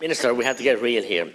Minister, we have to get real here.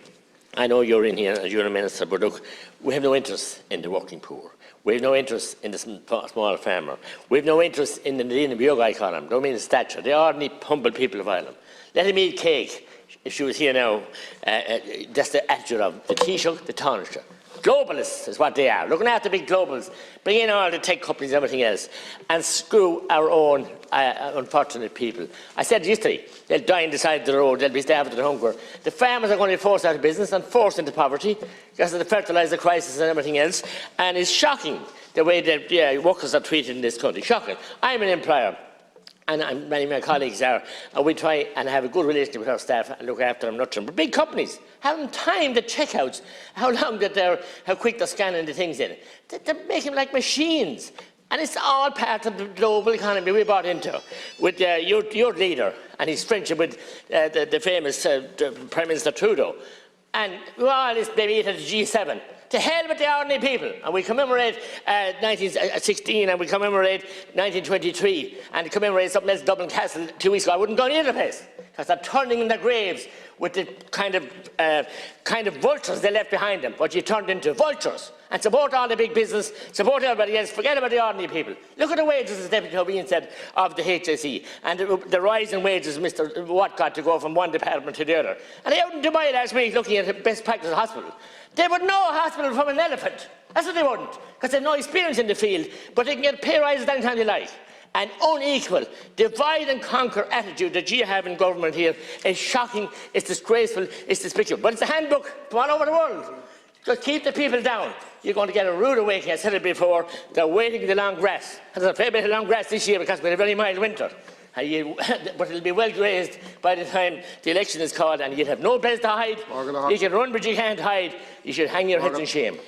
I know you're in here and you're a minister, but look, we have no interest in the working poor. We have no interest in the small farmer. We have no interest in the Nadine Biogai column, don't mean the stature. The ordinary, humble people of Ireland. Let him eat cake. If she was here now, that's the attitude of the Taoiseach, the Taoiseach. Globalists is what they are, looking after big globals, bring in all the tech companies and everything else, and screw our own unfortunate people. I said yesterday, they'll die on the side of the road, they'll be starved to hunger. The farmers are going to be forced out of business and forced into poverty because of the fertiliser crisis and everything else, and it's shocking the way that workers are treated in this country. Shocking. I'm an employer. And many of my colleagues are, and we try and have a good relationship with our staff and look after them, nurture them. But big companies haven't time the checkouts, how quick they're scanning the things in. They make them like machines. And it's all part of the global economy we bought into, with your leader and his friendship with the famous Prime Minister Trudeau. And all this baby at the G7. To hell with the ordinary people. And we commemorate 1916 and we commemorate 1923 and commemorate something else, Dublin Castle, 2 weeks ago. I wouldn't go near the place because they're turning in their graves with the kind of vultures they left behind them. What you turned into vultures. And support all the big business, support everybody else, forget about the ordinary people. Look at the wages, as Deputy Hovian said, of the HSE, and the rise in wages Mr. Watcott to go from one department to the other. And they out in Dubai last week looking at the best practice hospital. They would know a hospital from an elephant. That's what they wouldn't, because they have no experience in the field, but they can get pay rises anytime they like. An unequal, divide and conquer attitude that you have in government here is shocking, it's disgraceful, it's despicable. But it's a handbook from all over the world. Just keep the people down. You're going to get a rude awakening. I said it before, they're waiting in the long grass. There's a fair bit of long grass this year because we had a very mild winter. But it'll be well grazed by the time the election is called, and you'll have no place to hide. You can run, but you can't hide. You should hang your heads in shame.